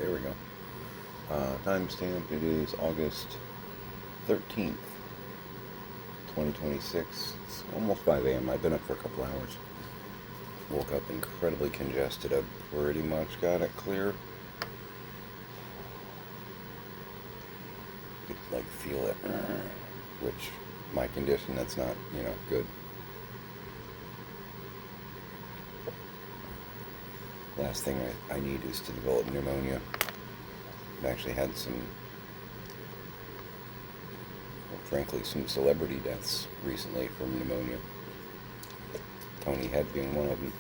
there we go. Timestamp, it is August 13th, 2026. It's almost 5 a.m. I've been up for a couple hours. Woke up incredibly congested. I pretty much got it clear. You could, like, feel it. Which, my condition, that's not, good. Last thing I need is to develop pneumonia. I've actually had frankly, some celebrity deaths recently from pneumonia. Tony Head being one of them.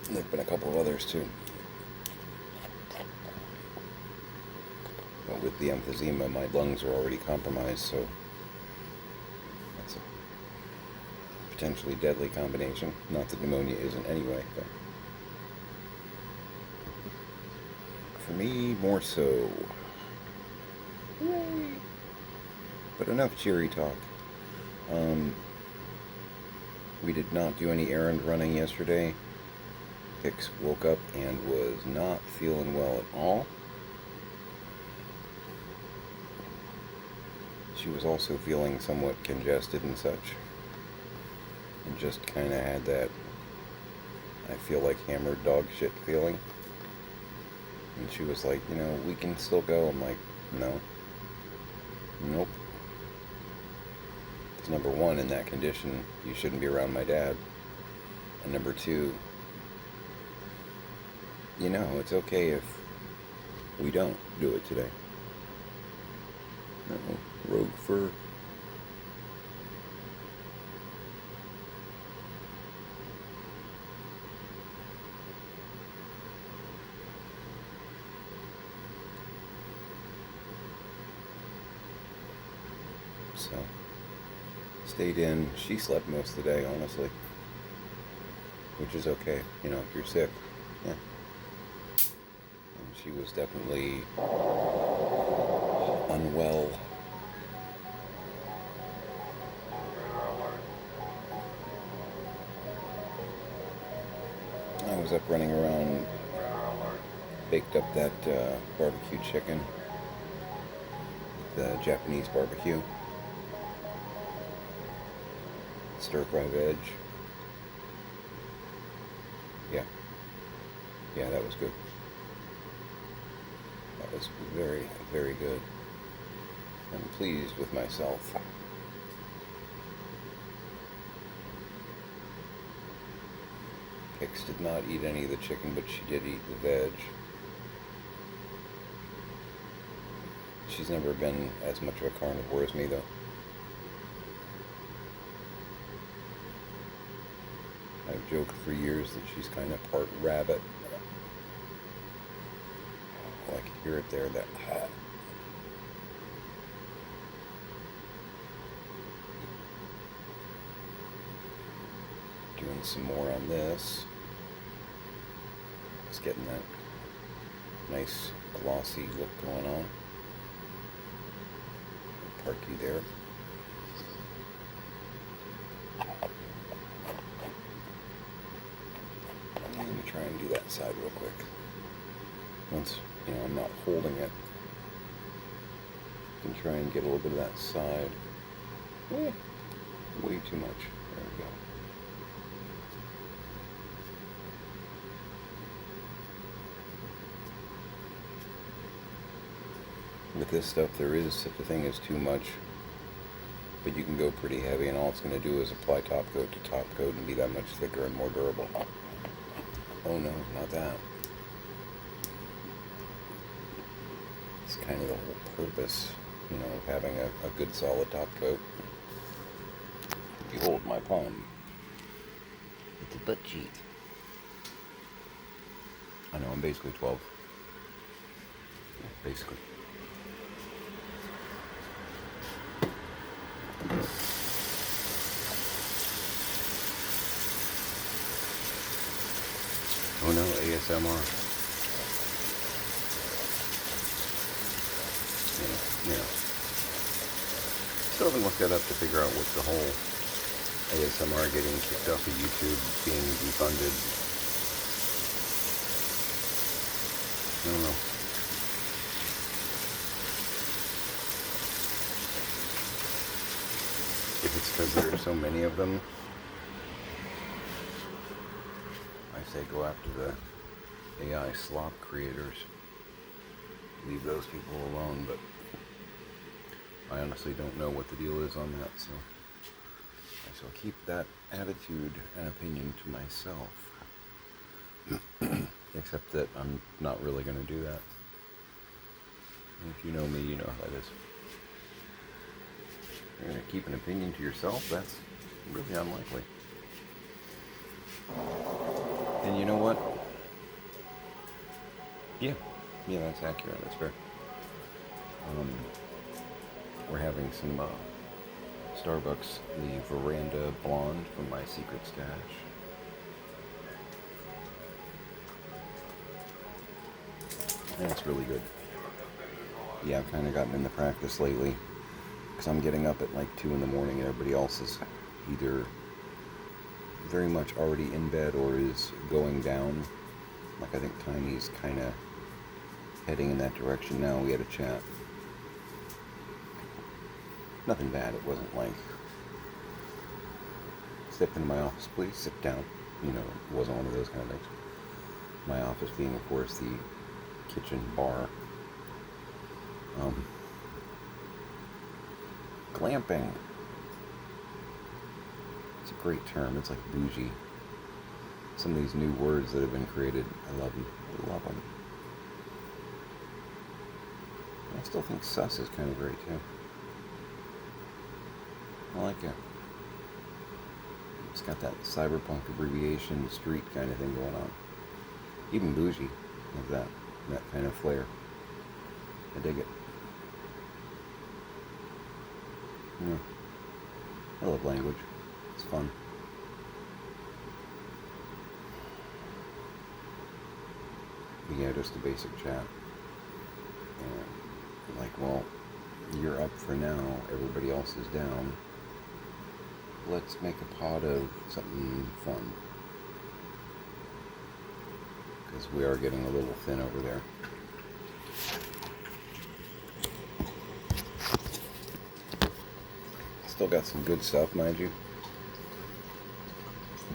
There have been a couple of others too. But with the emphysema, my lungs are already compromised, so that's a potentially deadly combination. Not that pneumonia isn't anyway, but for me, more so. Yay! But enough cheery talk. We did not do any errand running yesterday. Hicks woke up and was not feeling well at all. She was also feeling somewhat congested and such. And just kind of had that, I feel like hammered dog shit feeling. And she was like, we can still go. I'm like, no. Nope. Because number one, in that condition, you shouldn't be around my dad. And number two, it's okay if we don't do it today. Uh-oh, rogue fur. So, stayed in. She slept most of the day, honestly. Which is okay, if you're sick. Yeah. And she was definitely unwell. I was up running around, baked up that barbecue chicken, the Japanese barbecue, stir-fry veg. Yeah, that was good. That was very, very good. I'm pleased with myself. Hicks did not eat any of the chicken, but she did eat the veg. She's never been as much of a carnivore as me, though. I've joked for years that she's kind of part rabbit. Oh, I can hear it there, that Doing some more on this. Just getting that nice glossy look going on. Park you there. Let me try and do that side real quick. Once, I'm not holding it, I can try and get a little bit of that side. Way too much. There we go. With this stuff, there is such a thing as too much, but you can go pretty heavy, and all it's going to do is apply top coat to top coat and be that much thicker and more durable. Oh no, not that. It's kind of the whole purpose, of having a good solid top coat. Behold my palm. It's a butt cheek. I know, I'm basically 12. Yeah, basically. Oh no, ASMR. Still haven't looked that up to figure out what the whole ASMR getting kicked off of YouTube, being defunded. I don't know. If it's because there are so many of them, I say go after the AI slop creators. Leave those people alone, but I honestly don't know what the deal is on that, so I shall keep that attitude and opinion to myself. Except that I'm not really going to do that. And if you know me, you know how that is. You're going to keep an opinion to yourself? That's really unlikely. And you know what? Yeah, that's accurate. That's fair. We're having some Starbucks, the Veranda Blonde from my secret stash. And it's really good. Yeah, I've kind of gotten in the practice lately because I'm getting up at like 2 in the morning and everybody else is either very much already in bed or is going down. Like I think Tiny's kind of heading in that direction now. We had a chat. Nothing bad. It wasn't like, step into my office, please, sit down. You know, it wasn't one of those kind of things. My office being, of course, the kitchen bar. Glamping. It's a great term. It's like bougie. Some of these new words that have been created, I love them. I love them. I still think sus is kind of great, too. I like it. It's got that cyberpunk abbreviation, street kind of thing going on. Even bougie has that kind of flair. I dig it. Yeah. I love language. It's fun. But yeah, just a basic chat. And like, well, you're up for now. Everybody else is down. Let's make a pot of something fun. Because we are getting a little thin over there. Still got some good stuff, mind you.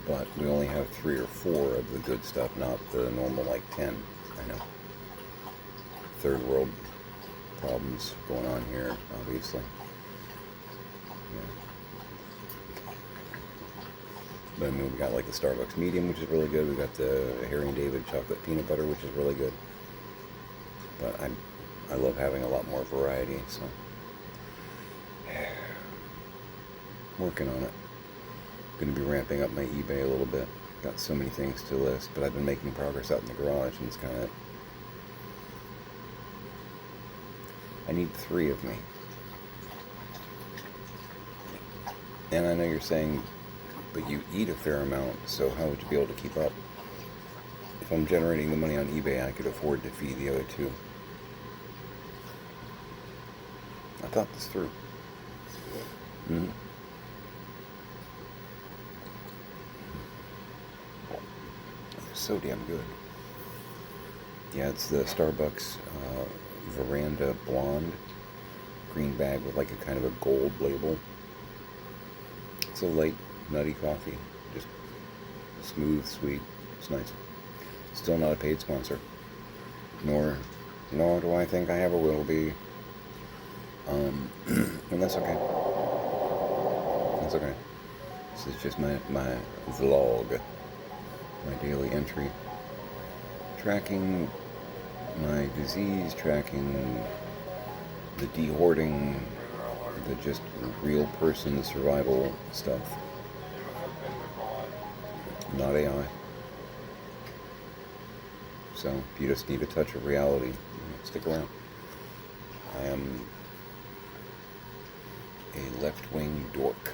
But we only have 3 or 4 of the good stuff, not the normal like 10. I know. Third world problems going on here, obviously. Yeah. But I mean, we got like the Starbucks medium, which is really good. We got the Harry and David chocolate peanut butter, which is really good. But I love having a lot more variety, so working on it. Going to be ramping up my eBay a little bit. Got so many things to list, but I've been making progress out in the garage, and it's kind of, I need 3 of me. And I know you're saying, but you eat a fair amount, so how would you be able to keep up? If I'm generating the money on eBay, I could afford to feed the other 2. I thought this through. Mm-hmm. So damn good. Yeah, it's the Starbucks Veranda Blonde. Green bag with like a kind of a gold label. It's a light, nutty coffee. Just smooth, sweet. It's nice. Still not a paid sponsor. Nor do I think I ever will be. And that's okay. That's okay. This is just my vlog. My daily entry. Tracking my disease, tracking the de-hoarding, the just real person survival stuff. Not AI. So, if you just need a touch of reality, stick around. I am a left-wing dork.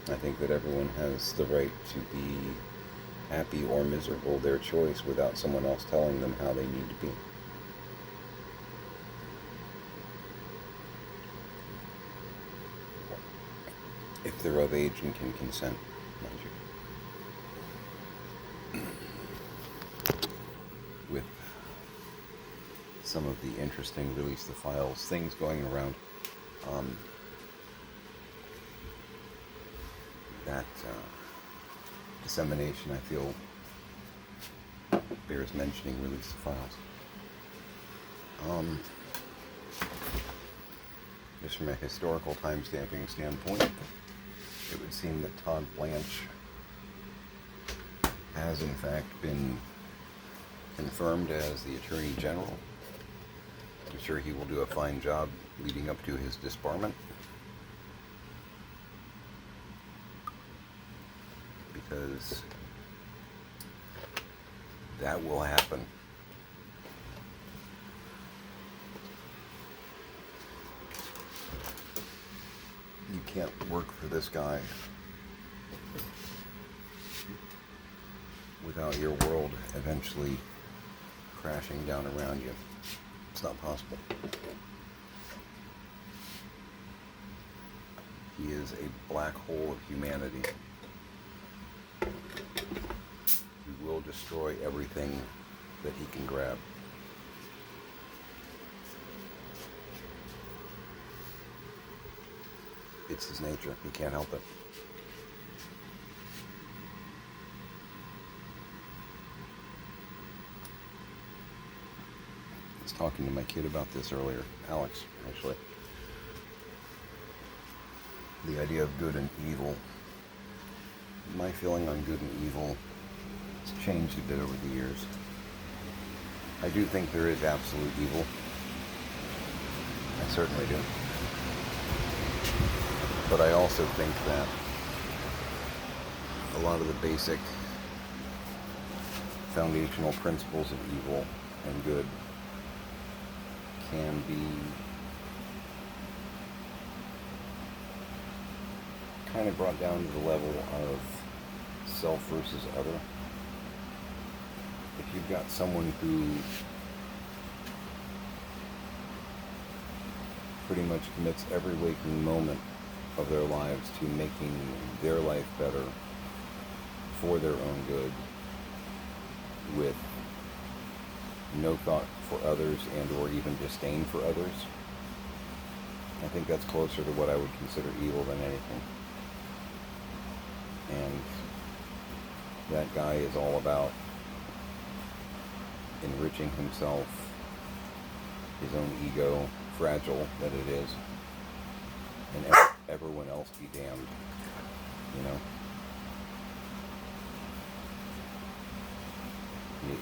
I think that everyone has the right to be happy or miserable, their choice, without someone else telling them how they need to be. If they're of age and can consent, mind you. some of the interesting release the files things going around. That dissemination, I feel, bears mentioning release the files. Just from a historical time-stamping standpoint, it would seem that Todd Blanche has in fact been confirmed as the Attorney General. I'm sure he will do a fine job leading up to his disbarment, because that will happen. You can't work for this guy without your world eventually crashing down around you. It's not possible. He is a black hole of humanity. He will destroy everything that he can grab. It's his nature. He can't help it. I was talking to my kid about this earlier, Alex, actually. The idea of good and evil. My feeling on good and evil has changed a bit over the years. I do think there is absolute evil. I certainly do. But I also think that a lot of the basic foundational principles of evil and good can be kind of brought down to the level of self versus other. If you've got someone who pretty much commits every waking moment of their lives to making their life better for their own good, with no thought for others and or even disdain for others, I think that's closer to what I would consider evil than anything. And that guy is all about enriching himself, his own ego, fragile that it is, and everyone else be damned, you know?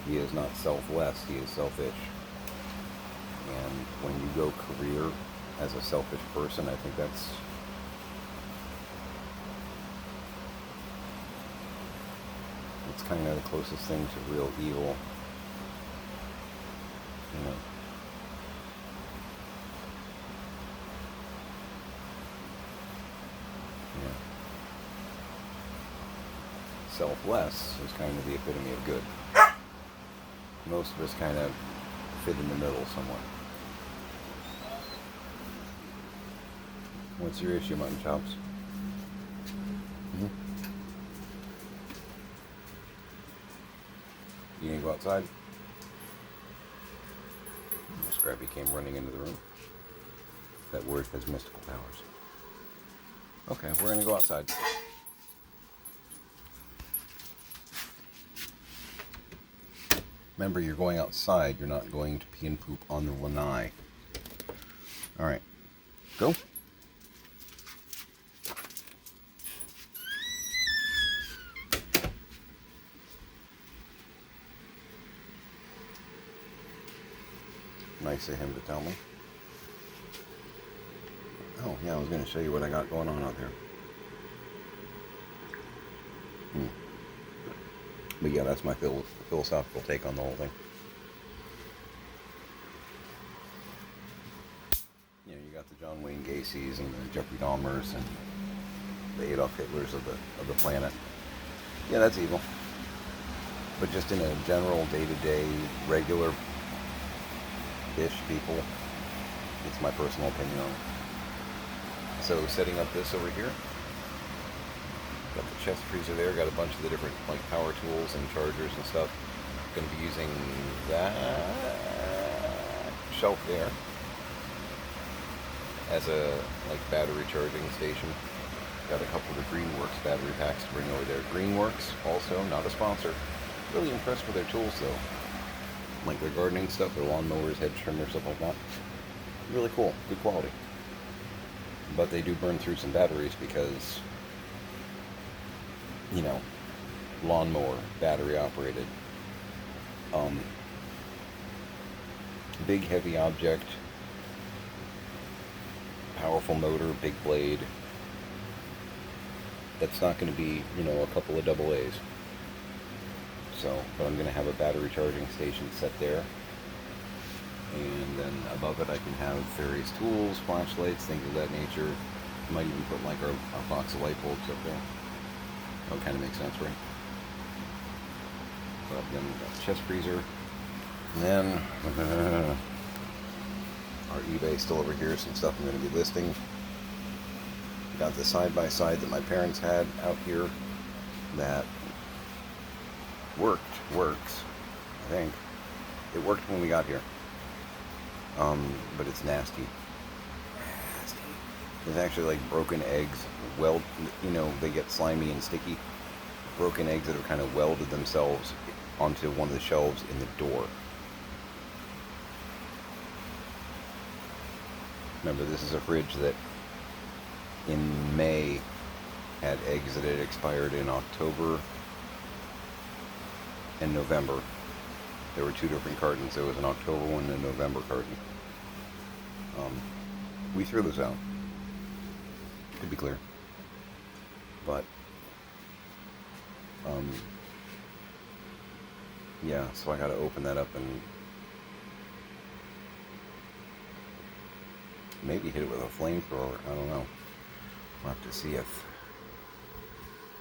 He is not selfless, he is selfish. And when you go career as a selfish person, I think that's kind of the closest thing to real evil, you know? Selfless is kind of the epitome of good. Most of us kind of fit in the middle somewhat. What's your issue, mutton chops? You need to go outside? Scrappy came running into the room. That word has mystical powers. Okay, we're going to go outside. Remember, you're going outside. You're not going to pee and poop on the lanai. All right. Go. Nice of him to tell me. Oh, yeah, I was going to show you what I got going on out there. But yeah, that's my philosophical take on the whole thing. You know, you got the John Wayne Gacy's and the Jeffrey Dahmers and the Adolf Hitlers of the planet. Yeah, that's evil. But just in a general, day-to-day, regular-ish people, it's my personal opinion on it. So, setting up this over here. Got the chest freezer there, got a bunch of the different like power tools and chargers and stuff. Going to be using that shelf there as a battery charging station. Got a couple of the Greenworks battery packs to bring over there. Greenworks, also not a sponsor. Really impressed with their tools though. Like their gardening stuff, their lawnmowers, hedge trimmers, stuff like that. Really cool, good quality. But they do burn through some batteries because, you know, lawnmower, battery operated. Big heavy object, powerful motor, big blade. That's not going to be, you know, a couple of double A's. So, but I'm going to have a battery charging station set there. And then above it I can have various tools, flashlights, things of that nature. Might even put like our box of light bulbs up there. That kind of makes sense, right? But then we've got the chest freezer. And then our eBay still over here, some stuff I'm going to be listing. Got the side-by-side that my parents had out here that works, I think. It worked when we got here. But it's nasty. There's actually like broken eggs, you know, they get slimy and sticky. Broken eggs that have kind of welded themselves onto one of the shelves in the door. Remember, this is a fridge that in May had eggs that had expired in October and November. There were two different cartons. There was an October one and a November carton. We threw those out, to be clear. But, yeah, so I gotta open that up and maybe hit it with a flamethrower. I don't know. We'll have to see if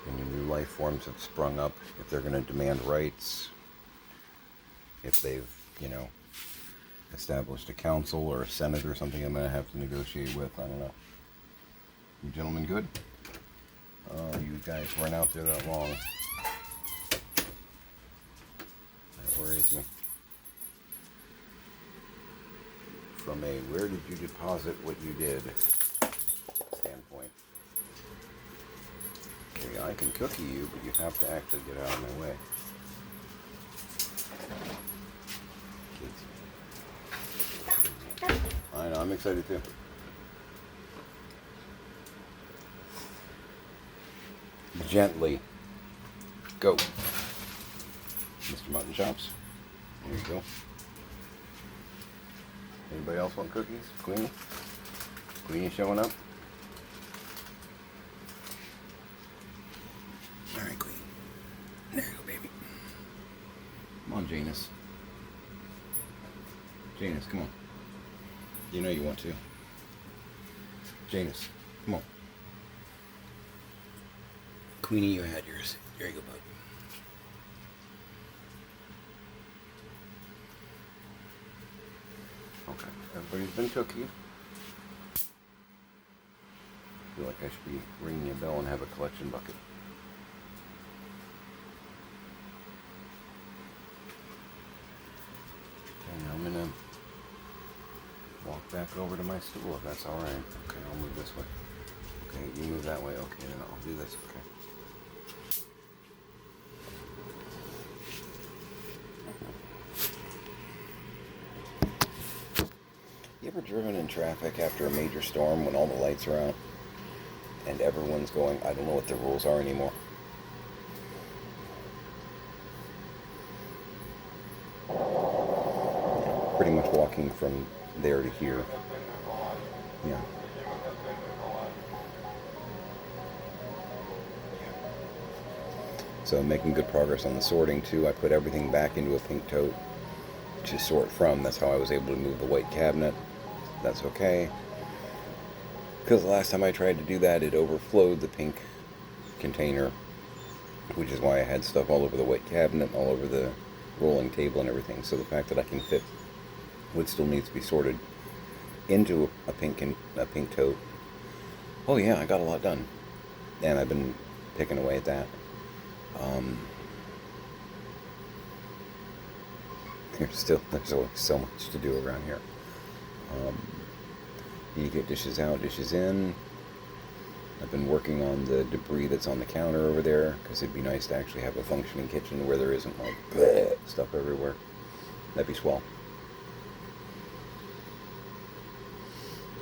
any new life forms have sprung up, if they're going to demand rights, if they've, you know, established a council or a senate or something I'm going to have to negotiate with. I don't know. You gentlemen good? You guys weren't out there that long. That worries me. From a where did you deposit what you did standpoint. Okay, I can cookie you, but you have to actually get out of my way. Kids. I know, I'm excited too. Gently. Go. Mr. Mutton Chops. There you go. Anybody else want cookies? Queenie? Queenie showing up? Alright, Queen. There you go, baby. Come on, Janus. Janus, come on. You know you want to. Janus, come on. Queenie, you had yours. There you go, bud. Okay, everybody's been cookied. I feel like I should be ringing a bell and have a collection bucket. Okay, I'm gonna walk back over to my stool if that's alright. Okay, I'll move this way. Okay, you move that way. Okay, then I'll do this. Okay. You ever driven in traffic after a major storm when all the lights are out and everyone's going, I don't know what the rules are anymore? Yeah, pretty much walking from there to here. Yeah. So I'm making good progress on the sorting too. I put everything back into a pink tote to sort from. That's how I was able to move the white cabinet. That's okay. Because the last time I tried to do that, it overflowed the pink container, which is why I had stuff all over the white cabinet, all over the rolling table and everything. So the fact that I can fit what still needs to be sorted into a pink tote. Oh yeah, I got a lot done. And I've been picking away at that. There's always so much to do around here. You get dishes out, dishes in. I've been working on the debris that's on the counter over there, because it'd be nice to actually have a functioning kitchen where there isn't like bleh, stuff everywhere. That'd be swell.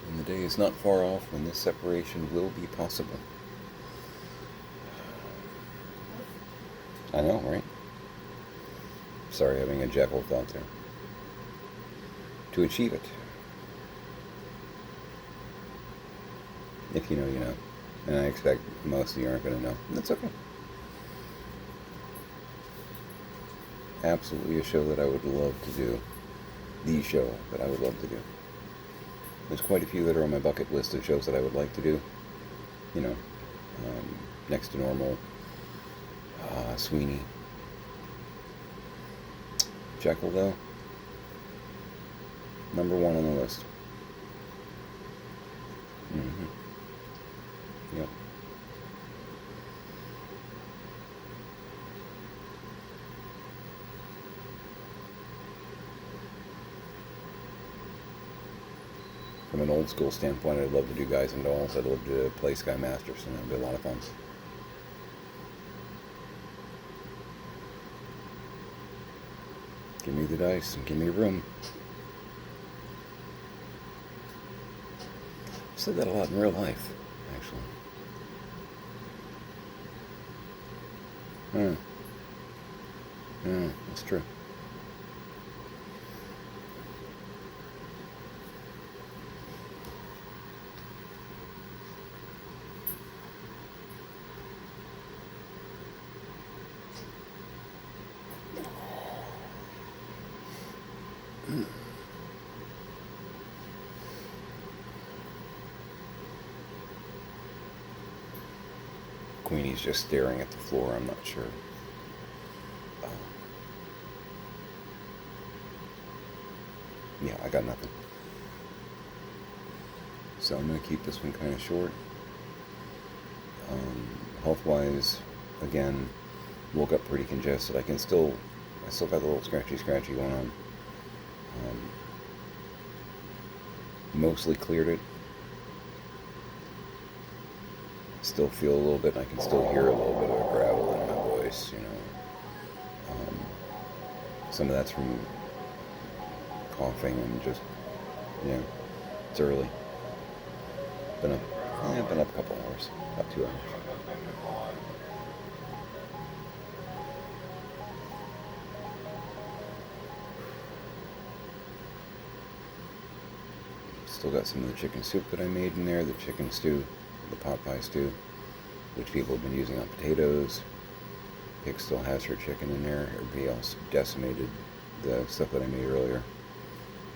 And the day is not far off when this separation will be possible. I know, right? Sorry, having a Jekyll thought there. To achieve it. If you know, you know. And I expect most of you aren't going to know. That's okay. Absolutely a show that I would love to do. The show that I would love to do. There's quite a few that are on my bucket list of shows that I would like to do. You know, Next to Normal, Sweeney. Jekyll, though, number one on the list. Yep. From an old school standpoint, I'd love to do Guys and Dolls. I'd love to play Sky Masterson. That'd be a lot of fun. Give me the dice and give me room. I've said that a lot in real life, actually. That's true. Queenie's just staring at the floor. I'm not sure. Yeah, I got nothing. So I'm going to keep this one kind of short. Health-wise, again, woke up pretty congested. I still got the little scratchy going on. Mostly cleared it. Still feel a little bit, and I can still hear a little bit of a gravel in my voice, you know. Some of that's from coughing and just, yeah, it's early. Been up a couple hours, about 2 hours. Still got some of the chicken soup that I made in there, the chicken stew, the pot pie stew, which people have been using on potatoes. Pig still has her chicken in there. Everybody else decimated the stuff that I made earlier,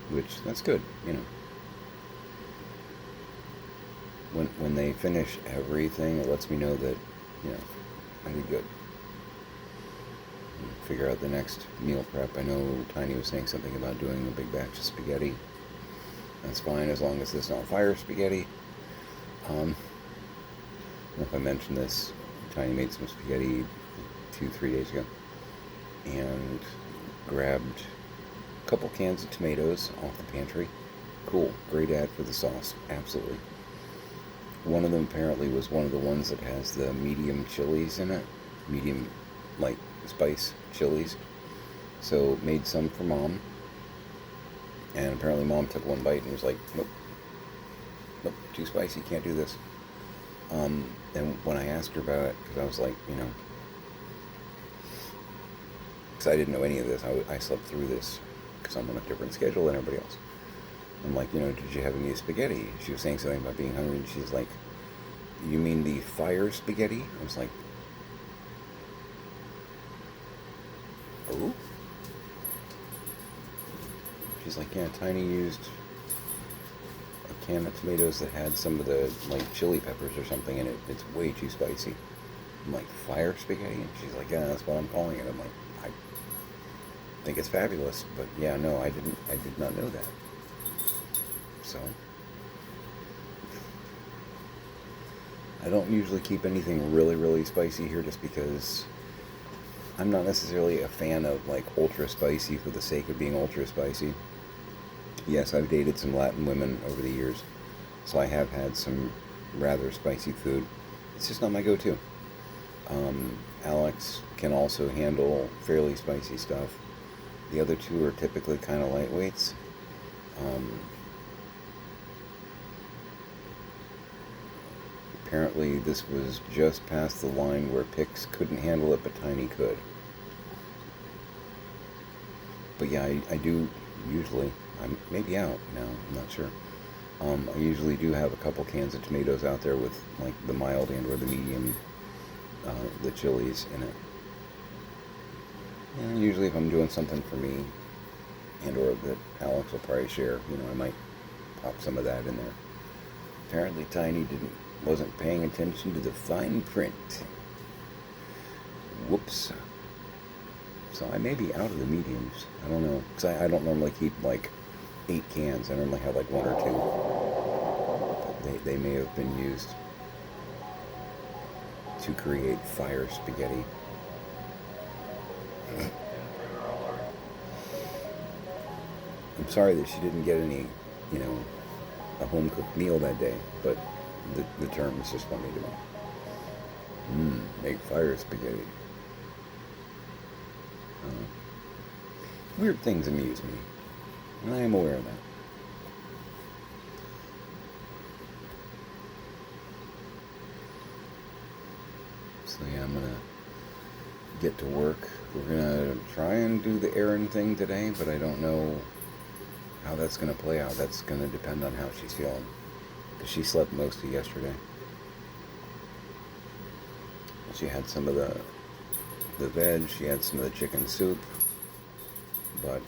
which, that's good, you know. When they finish everything, it lets me know that, you know, I did good. Figure out the next meal prep. I know Tiny was saying something about doing a big batch of spaghetti. That's fine, as long as it's not fire spaghetti. I don't know if I mentioned this. Tiny made some spaghetti 2-3 days ago and grabbed a couple cans of tomatoes off the pantry. Cool, great ad for the sauce, absolutely. One of them apparently was one of the ones that has the medium chilies in it, medium like spice chilies. So made some for Mom, and apparently Mom took one bite and was like, nope, too spicy, can't do this. And when I asked her about it, because I was like, you know, because I didn't know any of this, I slept through this because I'm on a different schedule than everybody else. I'm like, you know, did you have any spaghetti? She was saying something about being hungry, and she's like, you mean the fire spaghetti? I was like, oh? She's like, yeah, Tiny used a can of tomatoes that had some of the, like, chili peppers or something in it. It's way too spicy. I'm like, fire spaghetti? And she's like, yeah, that's what I'm calling it. I'm like, I think it's fabulous, but yeah, no, I did not know that. So, I don't usually keep anything really, really spicy here just because I'm not necessarily a fan of like ultra spicy for the sake of being ultra spicy. Yes, I've dated some Latin women over the years, so I have had some rather spicy food. It's just not my go-to. Alex can also handle fairly spicy stuff. The other two are typically kind of lightweights. Um, Apparently, this was just past the line where Pix couldn't handle it, but Tiny could. But yeah, I do usually. I'm maybe out now. I'm not sure. I usually do have a couple cans of tomatoes out there with like the mild and or the medium, the chilies in it. And usually, if I'm doing something for me, and or that Alex will probably share, I might pop some of that in there. Apparently, Tiny wasn't paying attention to the fine print. Whoops. So I may be out of the mediums. I don't know, because I don't normally keep like 8 cans. I normally have like 1 or 2. But they may have been used to create fire spaghetti. I'm sorry that she didn't get any, a home cooked meal that day, but the term is just funny to me. Make fire spaghetti. Weird things amuse me, and I am aware of that. So yeah, I'm gonna get to work. We're gonna try and do the errand thing today, but I don't know how that's gonna play out. That's gonna depend on how she's feeling, because she slept most of yesterday. She had some of the veg, she had some of the chicken soup, but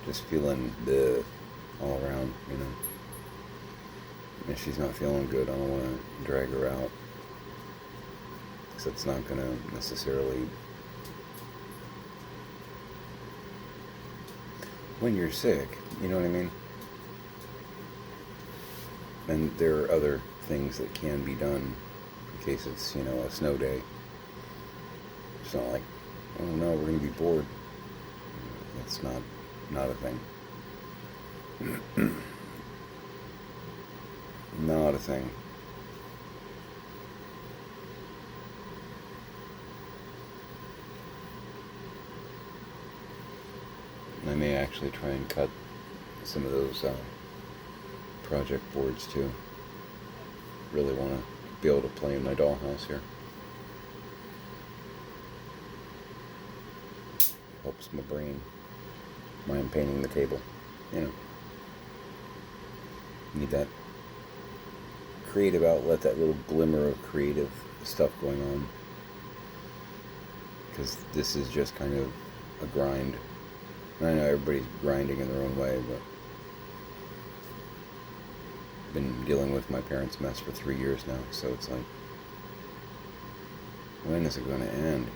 just feeling the all around, And she's not feeling good. I don't want to drag her out, because it's not going to necessarily. When you're sick, you know what I mean? And there are other things that can be done in case it's, a snow day. It's not like, oh no, we're going to be bored. That's not a thing. Not a thing. I may actually try and cut some of those project boards too. Really want to be able to play in my dollhouse here. Helps my brain. Mind painting the table. Need that creative outlet, that little glimmer of creative stuff going on. Because this is just kind of a grind. I know everybody's grinding in their own way, but I've been dealing with my parents' mess for 3 years now, so it's like, when is it going to end,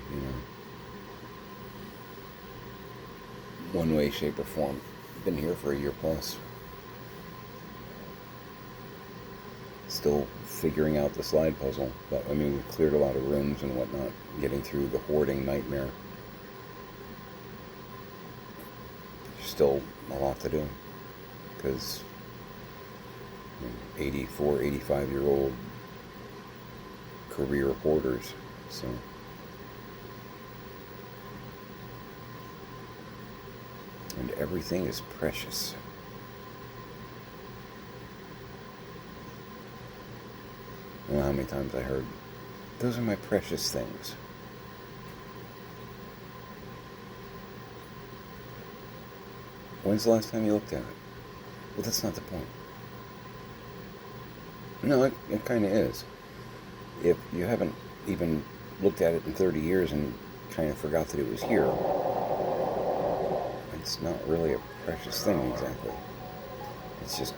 One way, shape, or form. Been here for a year plus. Still figuring out the slide puzzle, but we've cleared a lot of rooms and whatnot, getting through the hoarding nightmare. There's still a lot to do, because 84, 85-year-old career hoarders, so. And everything is precious. I don't know how many times I heard, those are my precious things. When's the last time you looked at it? Well, that's not the point. No, it kind of is. If you haven't even looked at it in 30 years and kind of forgot that it was here, it's not really a precious thing exactly. It's just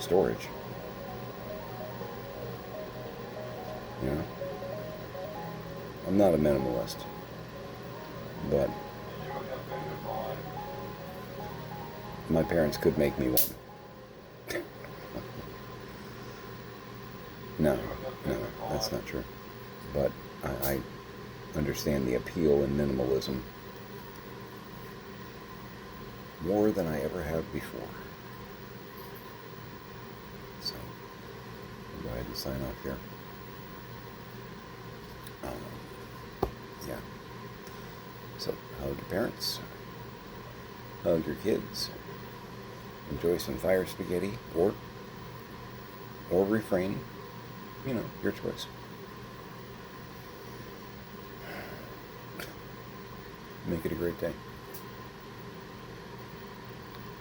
storage. I'm not a minimalist, but my parents could make me one. No, that's not true. But I understand the appeal in minimalism. more than I ever have before. So, I'll go ahead and sign off here. Yeah. So, hug your parents. Hug your kids. Enjoy some fire spaghetti, or refrain. You know, your choice. Make it a great day.